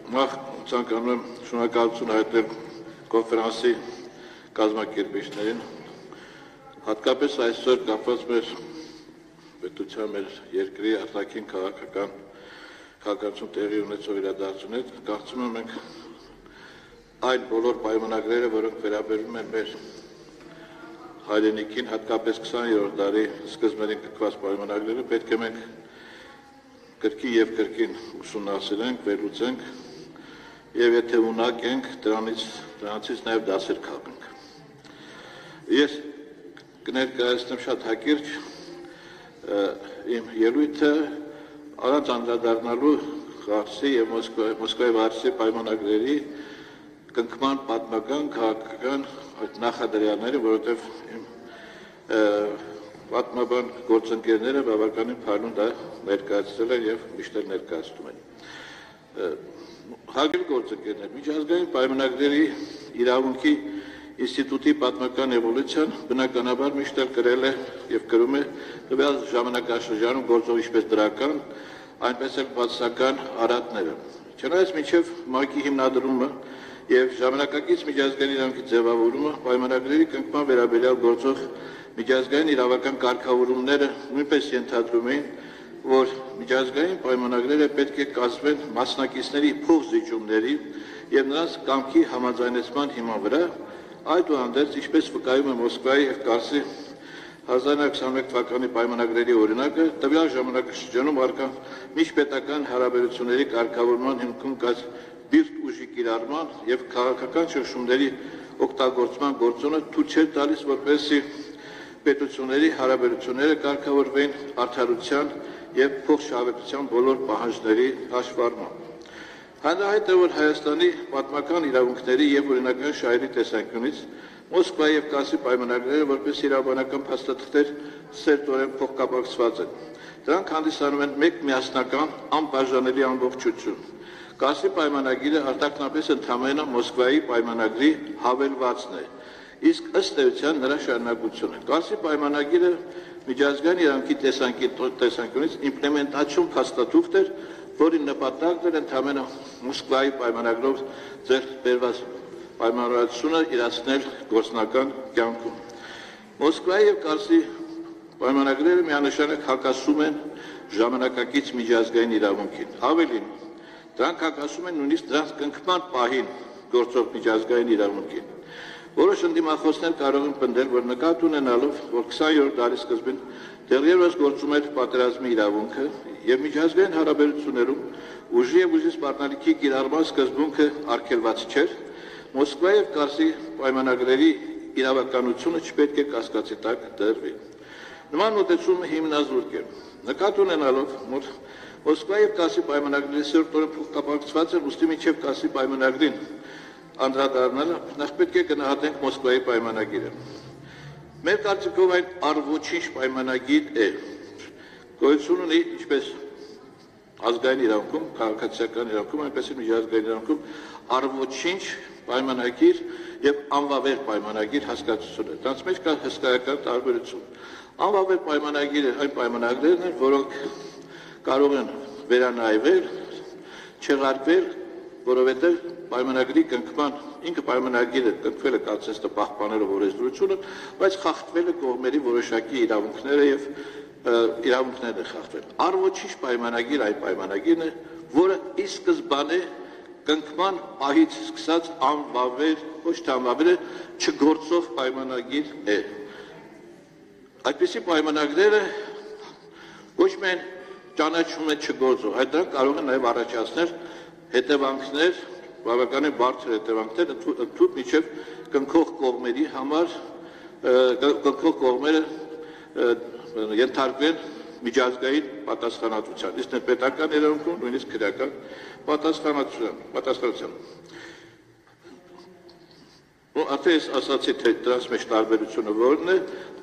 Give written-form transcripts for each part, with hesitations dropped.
ցանկանում եմ շնորհակալություն հայտնել կոնֆերանսի կազմակերպիչներին, հատկապես այսօր կապված մեր պետության, մեր երկրի արտաքին քաղաքականություն տեղի ունեցող իրադարձություններ, կարծում եմ մենք այն բոլոր պայմանագրերը, որոնք վերաբերում են մեր հայրենիքին, հատկապես 20-րդ դարի սկզբներին կնքված պայմանագրերը, պետք է մենք կրկին եւ կրկին ուսումնասիրենք, վերլուծենք եւ եթե ունակ ենք դրանից նաեւ դասեր քաղենք։ Ես կներկայացնեմ շատ հակիրճ իմ ելույթը առանց անդրադառնալու Ղարսի եւ Մոսկվայի վարչի պայմանագրերի կնքման պատմական քաղաքական նախադրյալները, որովհետեւ պատմաբան գործընկերները բավականին փայլուն դա ներկայացրել են եւ միշտ ներկայացնում են։ Հարգելի գործընկերներ, միջազգային պայմանագրերի իրավունքի ինստիտուտի պատմական էվոլյուցիան բնականաբար միշտ կրել է եւ կրում է տվյալ ժամանակաշրջանում գործող ինչպես դրական, այնպես էլ բացասական արատները։ Չնայած մինչև ՄԱԿ-ի հիմնադրումը եւ ժամանակակից միջազգային իրավունքի ձևավորումը պայմանագրերի կնքման վերաբերյալ գործող միջազգային իրավական կարգավորումները նույնպես ենթադրում էին, որ միջազգային պայմանագրերը պետք է կազմվեն մասնակիցների փոխզիջումների եւ նրանց կամքի համաձայնեցման հիման վրա, այդուհանդերձ, ինչպես վկայում է Մոսկվայի եւ Կարսի 1921 թվականի պայմանագրերի օրինակը, տվյալ ժամանակաշրջանում առկա միջպետական հարաբերությունների կարգավորման հիմքում կաց բիրտ ուժի կիրառման եւ քաղաքական ճնշումների օգտագործման գործոնը ցույց է տալիս, որպեսզի պետությունների հարաբերությունները կարգավորվեն արդարության եւ փոխշահավետության բոլոր պահանջների հաշվառմամբ։ Հանրահայտ է, որ Հայաստանի պատմական իրավունքների եւ օրինական շահերի տեսանկյունից Մոսկվայի եւ Կարսի պայմանագրերը որպես իրավաբանական փաստաթղթեր սերտորեն փոխկապակցված են։ Դրանք հանդիսանում են մեկ միասնական անբաժանելի ամբողջություն։ Կարսի պայմանագիրը արտաքնապես ընդհանրապես Մոսկվայի պայմանագրի հավելվածն է, իսկ ըստ էության նրա շարունակությունը։ Կարսի պայմանագիրը միջազգային իրավունքի տեսանկյունից իմպլեմենտացիոն փաստաթուղթ էր, որի նպատակն էր ընդհանրապես Մոսկվայի պայմանագրով ձեռք բերված պայմանավորվածությունը իրացնել գործնական կյանքում։ Մոսկվայի եւ Կարսի պայմանագրերը միանշանակ հակասում են ժամանակակից միջազգային իրավունքին։ Ավելին, դրանք հակասում են նույնիսկ դրանց կնքման պահին գործող միջազգային իրավունքին։ Որոշ ընդդիմախոսներ կարող են պնդել, որ նկատի ունենալով, որ 20-րդ դարի սկզբին դեռևս գործում էր պատերազմի իրավունքը եւ միջազգային հարաբերություններում ուժի եւ ուժի սպառնալիքի կիրառման սկզբունքը արգելված չէր, Մոսկվայի եւ Կարսի պայմանագրերի իրավականությունը չպետք է կասկածի տակ դրվի։ Նման մոտեցումը հիմնազուրկ է։ Նկատի ունենալով, որ Մոսկվայի եւ Կարսի պայմանագրերը սերտորեն փոխկապակցված են, ուստի մինչև Կարսի պայմանագրին անդրադառնալը նախ պետք է գնահատենք Մոսկվայի պայմանագիրը։ Մեր կարծիքով այն առ-ոչինչ պայմանագիր է։ Գոյություն ունի ինչպես ազգային իրավունքում, քաղաքացիական իրավունքում, այնպես էլ միջազգային իրավունքում առ-ոչինչ պայմանագիր եւ անվավեր պայմանագիր հասկացությունը։ Դրանց մեջ կա հսկայական տարբերություն։ Անվավեր պայմանագիրը այն պայմանագրերն են, որոնք կարող են վերանայվել, չեղարկվել, որովհետև պայմանագրի կնքման ինքը պայմանագիրը կնքվել է կարծես թե պահպանելով օրենսդրությունը, բայց խախտվել է կողմերի որոշակի իրավունքները եւ իրավունքներն են խախտվել։ Առ-ոչինչ պայմանագիր այն պայմանագիրն է, որը ի սկզբանե կնքման պահից սկսած անվավեր, ոչ թե անվավեր է, չգործող պայմանագիր է։ Այդպիսի պայմանագրերը ոչ միայն ճանաչում են չգործող, այլ դրանք կարող են նաեւ առաջացնել հետևանքներ, բավականին բարձր հետևանքներ, ընդհանուր միջև կնքող կողմերի համար, կնքող կողմերը ենթարկվեն միջազգային պատասխանատվության, իսկ պետական իրավունքում նույնիսկ քրեական պատասխանատվության։ Արդեն ես ասացի, թե դրանց մեջ տարբերությունը որն է,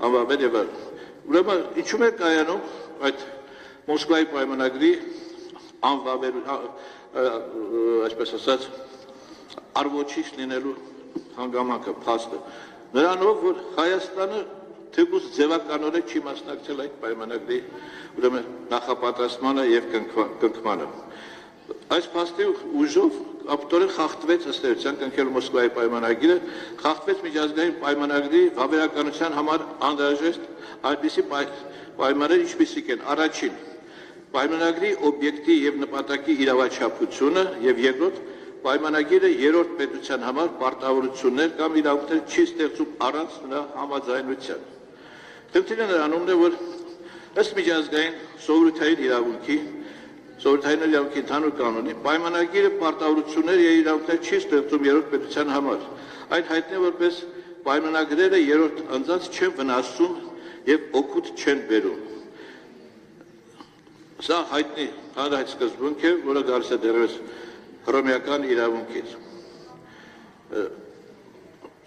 անվավեր եւ այլն։ Ուրեմն ինչու՞մ է կայանում այդ Մոսկվայի պայմանագրի անվավեր այսպես ասած առ-ոչինչ լինելու հանգամանքը փաստը նրանով, որ Հայաստանը թեկուզ ձևականորեն չի մասնակցել այդ պայմանագրի ուրեմն նախապատրաստմանը եւ կնքմանը։ Այս փաստի ուժով ապտորեն խախտվեց ըստ էության կնքել Մոսկվայի պայմանագիրը, խախտվեց միջազգային պայմանագրի վավերականության համար անհրաժեշտ այդպիսի պայմաններ, ինչպիսիք են առաջին պայմանագրի օբյեկտի եւ նպատակի իրավաչափությունը եւ երկրորդ պայմանագիրը երրորդ պետության համար պարտավորություններ կամ իրավունքներ չի ստեղծում առանց նրա համաձայնության։ Խնդիրը նրանումն է, որ ըստ միջազգային սովորութային իրավունքի ընդհանուր կանոնի պայմանագիրը պարտավորություններ եւ իրավունքներ չի ստեղծում երրորդ պետության համար։ Այն հայտնի է որպես պայմանագրերը երրորդ անձանց չեն վնասում եւ օգուտ չեն բերում։ Սա հայտնի հանրահայտ սկզբունք է, որը գալիս է դեռևս հռոմեական իրավունքից։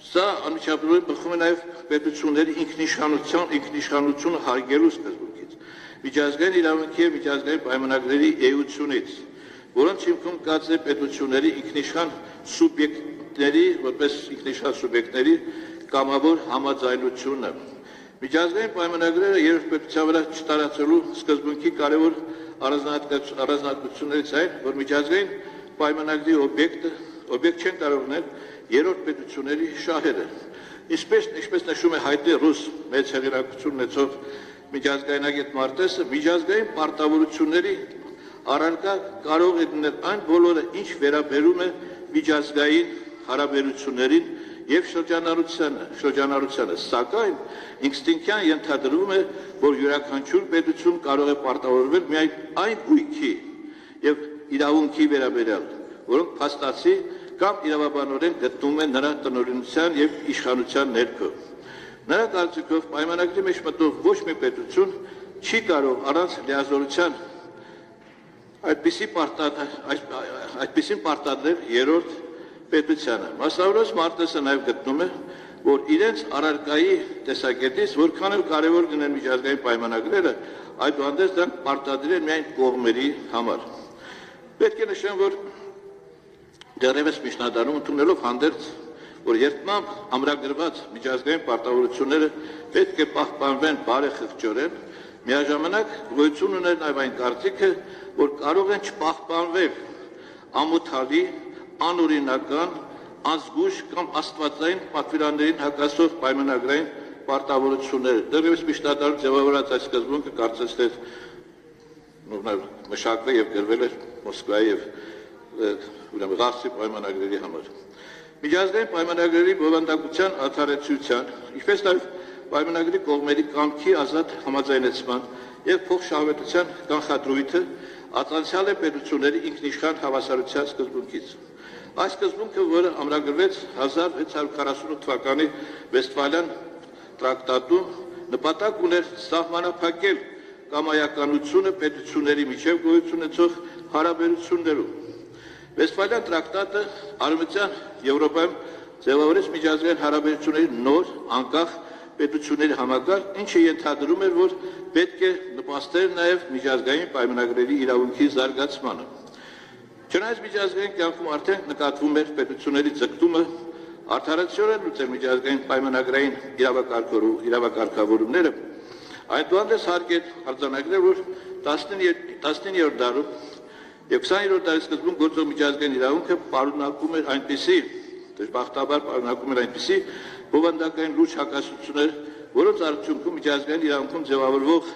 Սա անմիջապես բխում է նաեւ պետությունների ինքնիշխանությունը հարգելու սկզբունքից։ Միջազգային իրավունքի եւ միջազգային պայմանագրերի էությունից, որոնց հիմքում կած է պետությունների ինքնիշխան սուբյեկտների, որպես ինքնիշխան սուբյեկտների կամավոր համաձայնությունը։ Միջազգային պայմանագրերը երրորդ պետության վրա չտարածելու սկզբունքի կարևոր առանձնահատկություններից այն, որ միջազգային պայմանագրի օբյեկտ չեն կարող լինել երրորդ պետությունների շահերը։ Ինչպես նշում է հայտնի ռուս մեծ հեղինակություն ունեցող միջազգայնագետ Մարտեսը, միջազգային պարտավորությունների առարկա կարող է լինել այն բոլորը, ինչ վերաբերում է միջազգային հարաբերություններին եւ շրջանառությանը, սակայն ինստինկտիվ ենթադրվում է, որ յուրաքանչյուր պետություն կարող է պարտավորվել միայն այն գույքի եւ իրավունքի վերաբերյալ, որոնք փաստացի կամ իրավաբանորեն գտնվում են նրա տնօրինության եւ իշխանության ներքո։ Նրա կարծիքով պայմանագրի մեջ մտող ոչ մի պետություն չի կարող առանց լիազորության այդպիսին պարտադրել երրորդ պետությանը։ Մասնավորապես Մարտեսը նաև գտնում է, որ իրենց առարկայի տեսակետից որքան էլ կարևոր լինեն միջազգային պայմանագրերը, այդուհանդերձ դրանք պարտադրել միայն կողմերի համար։ Պետք է նշեմ, որ դեռևս միջնադարում ընդունելով հանդերձ, որ երբմամբ ամրագրված միջազգային պարտավորությունները պետք է պահպանվեն բարեխղճորեն, միաժամանակ գոյություն ուներ նաև այն կարծիքը, որ կարող են չպահպանվել ամոթալի, անօրինական, անզգույշ կամ աստվածային պատվիրաններին հակասող պայմանագրային պարտավորությունները։ Դեռևս միջնադարում ձևավորած այս սկզբունքը կարծես թե մշակվել եւ գրվել էր Մոսկվայի եւ Ղարսի պայմանագրերի համար։ Միջազգային պայմանագրերի բովանդակության արդարացիության, ինչպես նաև պայմանագրի կողմերի կամքի ազատ համաձայնեցման եւ փոխշահավետության կանխադրույթը ածանցյալ է պետությունների ինքնիշխան հավասարության սկզբունքից։ Այս սկզբունքը, որը ամրագրվեց 1648 թվականի Վեստֆալյան տրակտատում, նպատակ ուներ սահմանափակել կամայականությունը պետությունների միջև գոյություն ունեցող հարաբերություններում։ Վեստֆալյան տրակտատը Արևմտյան Եվրոպայում ձևավորեց միջազգային հարաբերությունների նոր, անկախ պետությունների համակարգ, ինչը ենթադրում էր, որ պետք է նպաստել նաև միջազգային պայմանագրերի իրավունքի զարգացմանը։ Չնայած միջազգային կյանքում արդեն նկատվում էր պետությունների ձգտումը արդարացիորեն լուծել միջազգային պայմանագրային իրավակարգավորումները, այդուհանդերձ հարկ է արձանագրել, որ 19-րդ դարում եւ 20-րդ դարի սկզբում գործող միջազգային իրավունքը պարունակում էր այնպիսի, դժբախտաբար պարունակում էր այնպիսի բովանդակային լուրջ հակասություններ, որոնց արդյունքում միջազգային իրավունքում ձևավորվող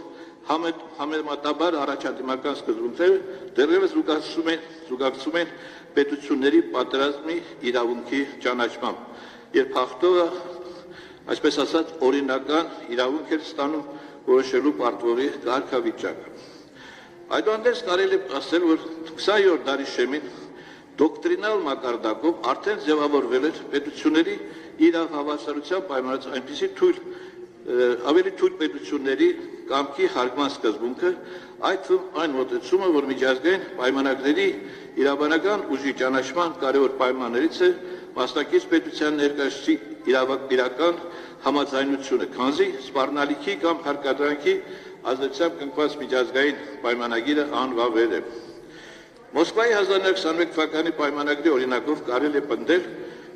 համեմատաբար առաջադիմական սկզբունքները դեռևս զուգակցում են պետությունների պատերազմի իրավունքի ճանաչմամբ, երբ հաղթողը, այսպես ասած, օրինական իրավունք էր ստանում որոշելու պարտվողի կարգավիճակը։ Այդուհանդերձ կարելի է ասել, որ 20-րդ դարի շեմին դոկտրինալ մակարդակով արդեն ձևավորվել էր պետությունների իրավհավասարության պայմանավորված այնպիսի ավելի թույլ պետությունների կամքի հարգման սկզբունքը, այդ թվում այն մոտեցումը, որ միջազգային պայմանագրերի իրավաբանական ուժի ճանաչման կարևոր պայմաններից է մասնակից պետության ներկայացուցիչ իրական համաձայնությունը, քանզի սպառնալիքի կամ հարկադրանքի ազդեցությամբ կնքված միջազգային պայմանագիրը անվավեր է։ Մոսկվայի 1921 թվականի պայմանագրի օրինակով կարելի է պնդել,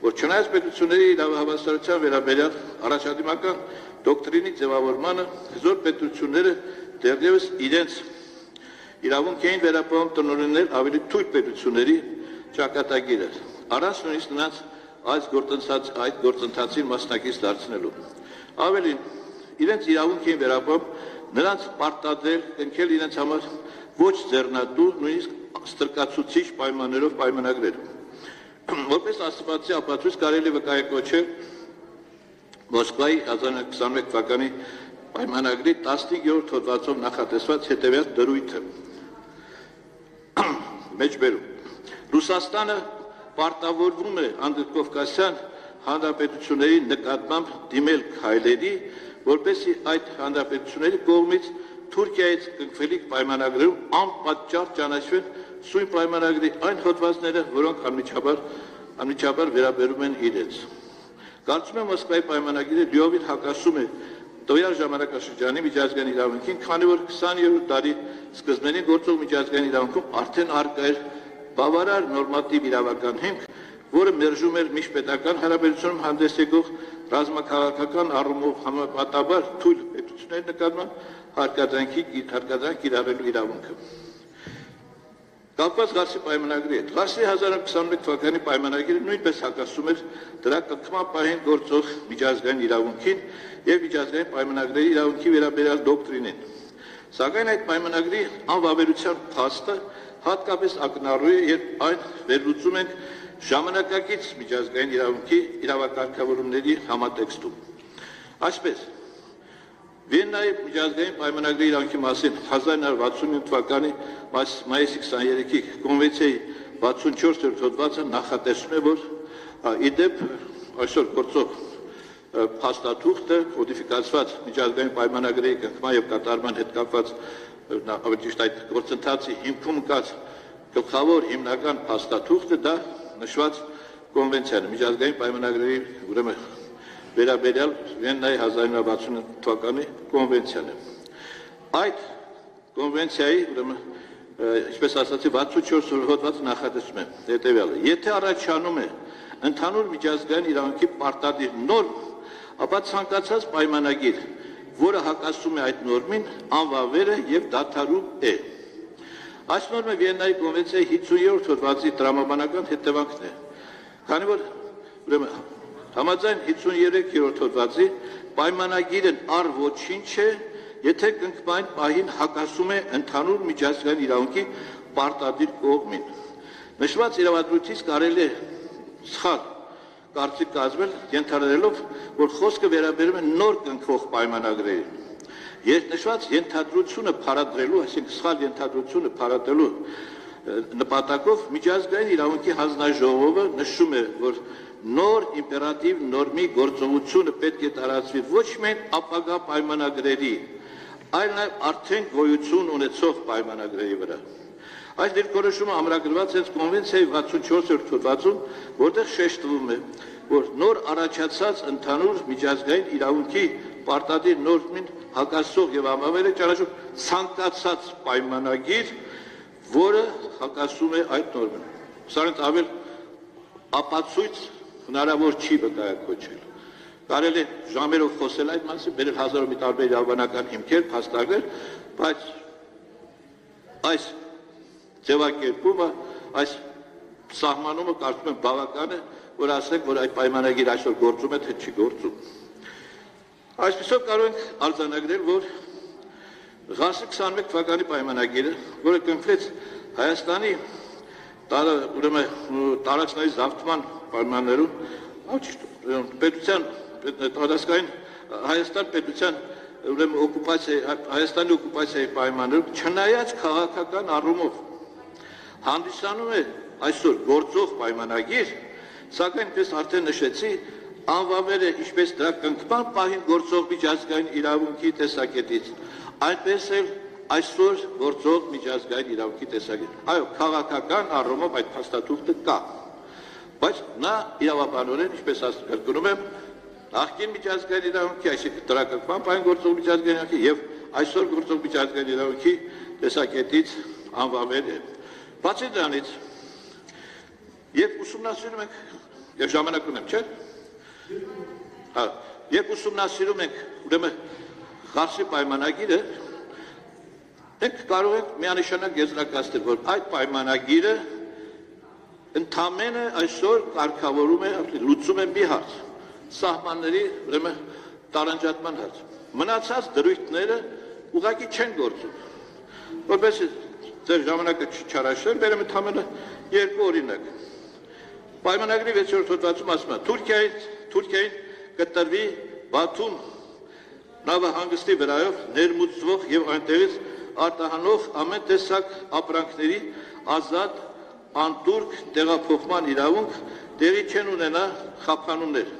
որ չնայած պետությունների իրավահավասարության վերաբերյալ առաջադիմական դոկտրինի ձևավորմանը, հզոր պետությունները դեռևս իրենց իրավունք էին վերապահում տնօրեններ ավելի թույլ պետությունների ճակատագիրը, առանց նույնիսկ նրանց այդ գործընթացին մասնակից դարձնելու։ Ավելին, իրենց իրավունք էին վերապահում նրանց պարտադրել, կնքել իրենց համար ոչ ձեռնատու, նույնիսկ ստրկացուցիչ պայմաններով պայմանագրեր։ Որպես աստվածի ապացույց կարելի է վկայակոչել Մոսկվայի 1921 թվականի պայմանագրի 15-րդ հոդվածով նախատեսված հետևյալ դրույթը։ Մեջբերում Ռուսաստանը պարտավորվում է անդրկովկասյան հանրապետությունների նկատմամբ դիմել քայլերի, որպեսզի այդ հանրապետությունների կողմից Թուրքիայից կնքվելիք պայմանագրերում անպատճառ ճանաչվեն սույն պայմանագրի այն հոդվածները, որոնք անմիջապես վերաբերում են իրենց։ Կարծում եմ Մոսկվայի պայմանագիրը լիովին հակասում է տվյալ ժամանակաշրջանի միջազգային իրավունքին, քանի որ 20-րդ դարի սկզբներին գործող միջազգային իրավունքում արդեն առկա էր բավարար նորմատիվ իրավական հիմք, որը մերժում էր միջպետական հարաբերությունում հանդես եկող ռազմաքաղաքական առումով համապատասխան թույլ պետությունների նկատմամբ հարկադրանք կիրառելու իրավունքը։ Կապված Ղարսի պայմանագրի հետ։ Ղարսի 1921 թվականի պայմանագիրը նույնպես հակասում էր դրա կնքման պահին գործող միջազգային իրավունքին եւ միջազգային պայմանագրերի իրավունքի վերաբերյալ դոկտրինին։ Սակայն այդ պայմանագրի անվավերության փաստը հատկապես ակնառու է, երբ այն վերլուծում ենք ժամանակակից միջազգային իրավունքի իրավակարգավորումների համատեքստում։ Այսպես, Վիեննայի միջազգային պայմանագրի իրավունքի մասին 1969 թվականի մայիսի 23-ի կոնվենցիայի 64-րդ հոդվածը նախատեսում է, որ իդեպ այսօր գործող փաստաթուղթը կոդիֆիկացված միջազգային պայմանագրերի կնքման եւ կատարման հետ կապված ավելի ճիշտ այդ գործընթացի հիմքում կած գլխավոր հիմնական փաստաթուղթը դա նշված կոնվենցիան է, միջազգային պայմանագրերի ուրեմն վերաբերյալ Վիեննայի 1969 թվականի կոնվենցիան է։ Այդ կոնվենցիայի ուրեմն ինչպես ասացի 64 հոդվածը նախատեսում է հետևյալը. Եթե առաջանում է ընդհանուր միջազգային իրավունքի պարտադիր նորմ, ապա ցանկացած պայմանագիր, որը հակասում է այդ նորմին, անվավեր է եւ դադարում է։ Այս նորմը Վիեննայի կոնվենցիայի 50-րդ հոդվածի տրամաբանական հետևանքն է, քանի որ ուրեմն համաձայն 53-րդ հոդվածի պայմանագիրն առ ոչինչ է, եթե կնքման պահին հակասում է ընդհանուր միջազգային իրավունքի պարտադիր կողմին։ Նշված իրավադրույթից կարելի է սխալ կարծիք կազմել, ենթադրելով, որ խոսքը վերաբերում է նոր կնքվող պայմանագրերին։ Երբ նշված ենթադրությունը փարադրելու, այսինքն սխալ ենթադրությունը փարադրելու նպատակով միջազգային իրավունքի հանձնաժողովը նշում է, որ նոր իմպերատիվ նորմի գործողությունը պետք է տարածվի ոչ միայն ապագա պայմանագրերի, այլ նաև արդեն գոյություն ունեցող պայմանագրերի վրա։ Այս դիրքորոշումը ամրագրված է կոնվենցիայի 64-րդ հոդվածում, որտեղ շեշտվում է, որ նոր առաջացած ընդհանուր միջազգային իրավունքի պարտադիր նորմին հակասող եւ անվավեր է ճանաչում ցանկացած պայմանագիր, որը հակասում է այդ նորմին։ Սրանց ավել ապացույց հնարավոր չի վկայակոչել։ Կարելի է ժամերով խոսել այդ մասին, բերել հազարով մի տարբեր իրավաբանական հիմքեր, փաստագրեր, բայց այս ձևակերպումը, այս սահմանումը կարծում եմ բավական է, որ ասենք, որ այդ պայմանագիրը այսօր գործում է, թե չի գործում։ Այսպիսով կարող ենք արձանագրել, որ Ղարսի 21 թվականի պայմանագիրը, որը կնքվեց Հայաստանի տարածքների զավթման պայմաններում, պետության տարածքային Հայաստան պետության Հայաստանի օկուպացիայի պայմաններում, չնայած քաղաքական առումով հանդիսանում է այսօր գործող պայմանագիր, սակայն պես արդեն նշեցի, անվավեր է ինչպես դրա կնքման պահին գործող միջազգային իրավունքի տեսակետից, այնպես էլ այսօր գործող միջազգային իրավունքի տեսակետից։ Այո, քաղաքական առումով այդ փաստաթուղթը կա, բայց նա իրավաբանորեն, ինչպես կրկնում եմ, նախկին միջազգային իրավունքի, այսինքն դրա կնքման պահին գործող միջազգային իրավունքի եւ այսօր գործող միջազգային իրավունքի տեսակետից անվավեր է։ Բացի դրանից, երբ ուսումնասիրում ենք, եւ ժամանակ ունեմ, չէ՞։ Երբ ուսումնասիրում ենք ուրեմն Ղարսի պայմանագիրը, Մենք կարող ենք միանշանակ եզրակացնել, որ այդ պայմանագիրը ընդամենը այսօր կարգավորում է, լուծում է մի հարց, սահմանների ուրեմն տարանջատման հարց։ Մնացած դրույթները ուղղակի չեն գործում։ Որպես ձեր ժամանակը չարաշել, բերեմ ընդամենը երկու օրինակ։ Պայմանագրի 6-րդ հոդվածում ասում է. Թուրքիային կտրվի Բաթում նավահանգստի վրայով ներմուծվող եւ այնտեղից արտահանող ամեն տեսակ ապրանքների ազատ անտուրք տեղափոխման իրավունք տեղի չեն ունենա խափանումներ։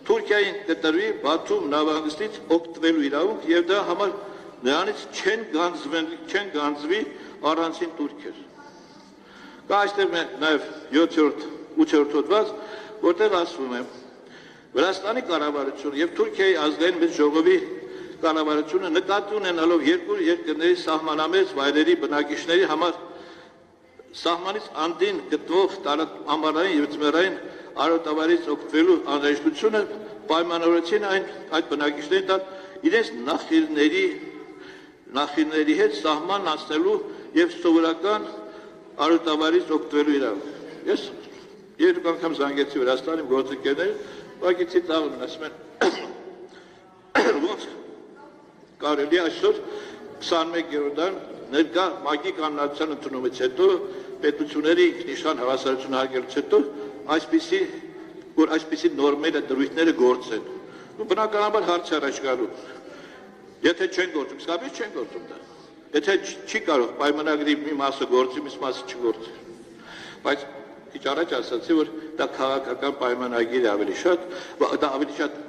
Թուրքիային կտրվի Բաթում նավահանգստից օգտվելու իրավունք եւ դա համար նրանից չեն գանձվի առանցին տուրքեր։ Կա այստեղ նաեւ 7-րդ 8-րդ հոդված, որտեղ ասվում է. Վրաստանի կառավարությունը եւ Թուրքիայի ազգային մեծ ժողովի կառավարությունը նկատի ունենալով երկու երկրների սահմանամերձ վայրերի բնակիչների համար սահմանից անդին գտնվող ամառային եւ ձմեռային արոտավարից օգտվելու անհրաժեշտությունը պայմանավորեցին այդ բնակիչներին տալ իրենց նախինների հետ սահման անցնելու եւ սովորական արոտավարից օգտվելու իրավունք։ Ես երկու անգամ զանգեցի Վրաստանի գործընկերներին, ուղղակի ծաղրում ասում են ոնց կարելի այսօր 21-րդ դարում ներկա ՄԱԿ-ի կանոնադրության ընդունումից հետո պետությունների ինքնիշխան հավասարություն հարգելուց հետո այսպիսի նորմերը դրույթները գործեն։ Ու բնականաբար հարց առաջ գալու։ Եթե չեն գործում, իսկապես չեն գործում դա։ Եթե չի կարող պայմանագրի մի մասը գործի, մի մասը չգործի։ Բայց քիչ առաջ ասացի, որ դա քաղաքական պայմանագիր է ավելի շատ, դա ավելի շատ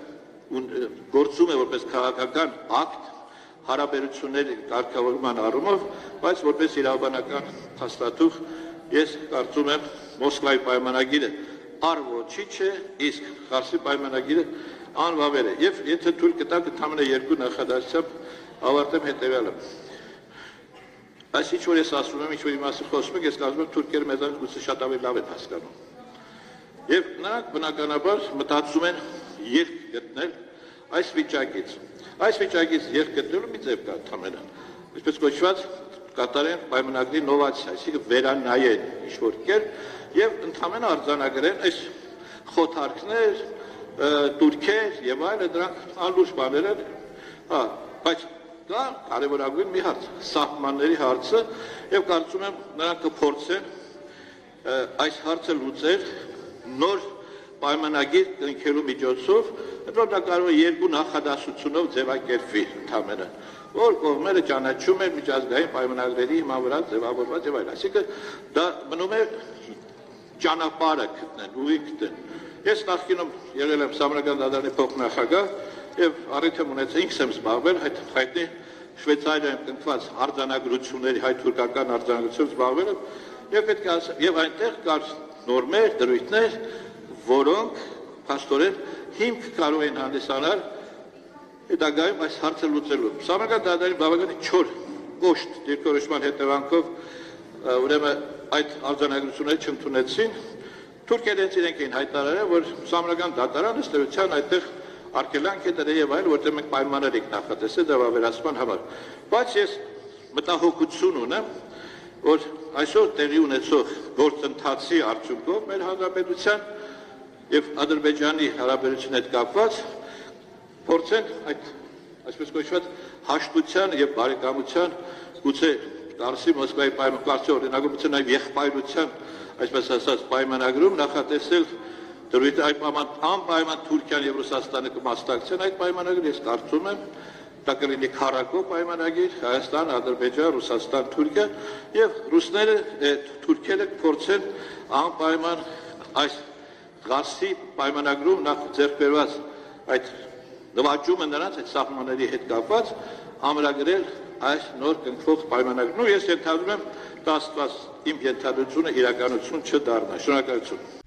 գործում է որպես քաղաքական ակտ հարաբերությունների կարգավորման առումով, բայց որպես իրավաբանական հաստատող ես կարծում եմ Մոսկվայի պայմանագիրը առոչիչ է, իսկ Խարսի պայմանագիրը անվավեր է։ Եվ եթե թույլ կտաք ընդամենը երկու նախադասությամբ ավարտեմ հետևյալը։ Այս ինչ որ ես ասում եմ, ինչ որ իմաստը խոսում եք, ես կարծում եմ թուրքերը մեզանից գուցե շատ ավելի լավ են հասկանում։ Եվ նրանք բնականաբար մտածում են ելք գտնել այս վիճակից։ Այս վիճակից ելք գտնելու մի ձև կա ընդամենը։ Այսպես կոչված կատարեն պայմանագրի նովացիա, այսինքն վերանայեն ինչ-որ կերպ եւ ընդամենը արձանագրեն այս խոթարքներ, տուրքեր եւ այլն, դրանք անլուրջ բաներ են, բայց դա կարևորագույն մի հարց, սահմանների հարցը, եւ կարծում եմ նրանք կփորձեն այս հարցը լուծել նոր պայմանագիր կնքելու միջոցով, որ դա կարող է երկու նախադասությունով ձևակերպվի ընդամենը, որ կողմերը ճանաչում են միջազգային պայմանագրերի հիման վրա ձևավորված եւ այլն, այսինքն դա մնում է ճանապարհը գտնեն, ուղի գտնեն։ Ես նախկինում եղել եմ Սահմանադրական դատարանի փոխնախագահ եւ առիթ եմ ունեցել ինքս եմ զբաղվել այդ հայտնի Շվեյցարիայում կնքված արձանագրությունների հայ-թուրքական արձանագրությունով զբաղվել եմ եւ պետք է ասեմ եւ այնտեղ կար նորմեր, դրույթներ, որոնք փաստորեն հիմք կարող են հանդիսանալ հետագայում այս հարցը լուծելու։ Սահմանադրական դատարանի բավականին չոր կոշտ դիրքորոշման հետևանքով ուրեմն այդ արձանագրությունները չընդունեցին։ Թուրքիան իրենք էին հայտարարել, որ Սահմանադրական դատարանը ըստ էության այդտեղ արգելանք է դրել եւ այլ, որտեղ մենք պայմաններ ենք նախատեսել ձևավերացման համար։ Բայց ես մտահոգություն ունեմ, որ այսօր տեղի ունեցող գործընթացի արդյունքով մեր հանրապետության եւ Ադրբեջանի հարաբերությունների հետ կապված փորձեն այդ այսպես կոչված հաշտության եւ բարեկամության գուցե Տարսի Մոսկվայի պայմանագրի օրինագործության նաեւ եղբայրության, այսպես ասած, պայմանագրում նախատեսել դրույթ անպայման Թուրքիան եւ Ռուսաստանը կմասնակցեն այդ պայմանագրին, ես կարծում եմ դա կլինի քառակող պայմանագիր Հայաստան, Ադրբեջան, Ռուսաստան, Թուրքիա եւ ռուսները, թուրքերը կփորձեն անպայման այս Ղարսի պայմանագրում նախ ձեռք բերված այդ նվաճումը նրանց այդ սահմանների հետ կապված ամրագրել այս նոր կնքվող պայմանագրում։ Ես ենթադրում եմ դա Աստված իմ ենթադրությունը իրականություն չդառնա։ Շնորհակալություն։